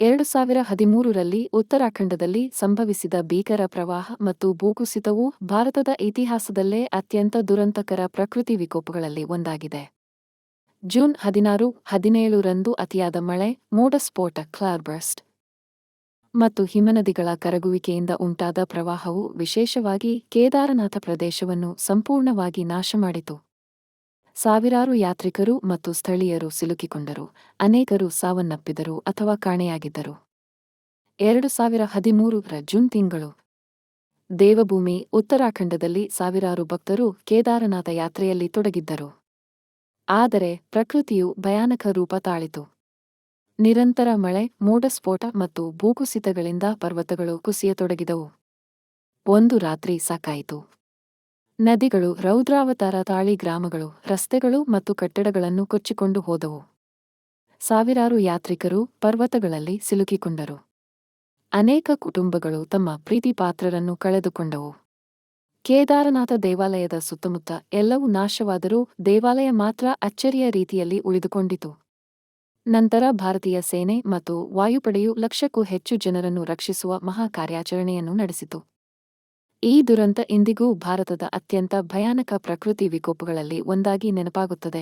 2013ರಲ್ಲಿ ಉತ್ತರಾಖಂಡದಲ್ಲಿ ಸಂಭವಿಸಿದ ಭೀಕರ ಪ್ರವಾಹ ಮತ್ತು ಭೂಕುಸಿತವು ಭಾರತದ ಇತಿಹಾಸದಲ್ಲೇ ಅತ್ಯಂತ ದುರಂತಕರ ಪ್ರಕೃತಿ ವಿಕೋಪಗಳಲ್ಲಿ ಒಂದಾಗಿದೆ. ಜೂನ್ 16-17ರಂದು ಅತಿಯಾದ ಮಳೆ, ಮೋಡಸ್ಫೋಟ ಕ್ಲೌಡ್ಬರ್ಸ್ಟ್ ಮತ್ತು ಹಿಮನದಿಗಳ ಕರಗುವಿಕೆಯಿಂದ ಉಂಟಾದ ಪ್ರವಾಹವು ವಿಶೇಷವಾಗಿ ಕೇದಾರನಾಥ ಪ್ರದೇಶವನ್ನು ಸಂಪೂರ್ಣವಾಗಿ ನಾಶಮಾಡಿತು. ಸಾವಿರಾರು ಯಾತ್ರಿಕರು ಮತ್ತು ಸ್ಥಳೀಯರು ಸಿಲುಕಿಕೊಂಡರು, ಅನೇಕರು ಸಾವನ್ನಪ್ಪಿದರು ಅಥವಾ ಕಾಣೆಯಾಗಿದ್ದರು. 2013ರ ಜೂನ್ ತಿಂಗಳು ದೇವಭೂಮಿ ಉತ್ತರಾಖಂಡದಲ್ಲಿ ಸಾವಿರಾರು ಭಕ್ತರು ಕೇದಾರನಾಥ ಯಾತ್ರೆಯಲ್ಲಿ ತೊಡಗಿದ್ದರು. ಆದರೆ ಪ್ರಕೃತಿಯು ಭಯಾನಕ ರೂಪ ತಾಳಿತು. ನಿರಂತರ ಮಳೆ, ಮೋಡಸ್ಫೋಟ ಮತ್ತು ಭೂಕುಸಿತಗಳಿಂದ ಪರ್ವತಗಳು ಕುಸಿಯತೊಡಗಿದವು. ಒಂದು ರಾತ್ರಿ ಸಾಕಾಯಿತು. ನದಿಗಳು ರೌದ್ರಾವತಾರ ತಾಳಿ ಗ್ರಾಮಗಳು, ರಸ್ತೆಗಳು ಮತ್ತು ಕಟ್ಟಡಗಳನ್ನು ಕೊಚ್ಚಿಕೊಂಡು ಹೋದವು. ಸಾವಿರಾರು ಯಾತ್ರಿಕರು ಪರ್ವತಗಳಲ್ಲಿ ಸಿಲುಕಿಕೊಂಡರು. ಅನೇಕ ಕುಟುಂಬಗಳು ತಮ್ಮ ಪ್ರೀತಿಪಾತ್ರರನ್ನು ಕಳೆದುಕೊಂಡವು. ಕೇದಾರನಾಥ ದೇವಾಲಯದ ಸುತ್ತಮುತ್ತ ಎಲ್ಲವೂ ನಾಶವಾದರೂ ದೇವಾಲಯ ಮಾತ್ರ ಅಚ್ಚರಿಯ ರೀತಿಯಲ್ಲಿ ಉಳಿದುಕೊಂಡಿತು. ನಂತರ ಭಾರತೀಯ ಸೇನೆ ಮತ್ತು ವಾಯುಪಡೆಯು ಲಕ್ಷಕ್ಕೂ ಹೆಚ್ಚು ಜನರನ್ನು ರಕ್ಷಿಸುವ ಮಹಾ ಕಾರ್ಯಾಚರಣೆಯನ್ನು ನಡೆಸಿತು. ಈ ದುರಂತ ಇಂದಿಗೂ ಭಾರತದ ಅತ್ಯಂತ ಭಯಾನಕ ಪ್ರಕೃತಿ ವಿಕೋಪಗಳಲ್ಲಿ ಒಂದಾಗಿ ನೆನಪಾಗುತ್ತದೆ.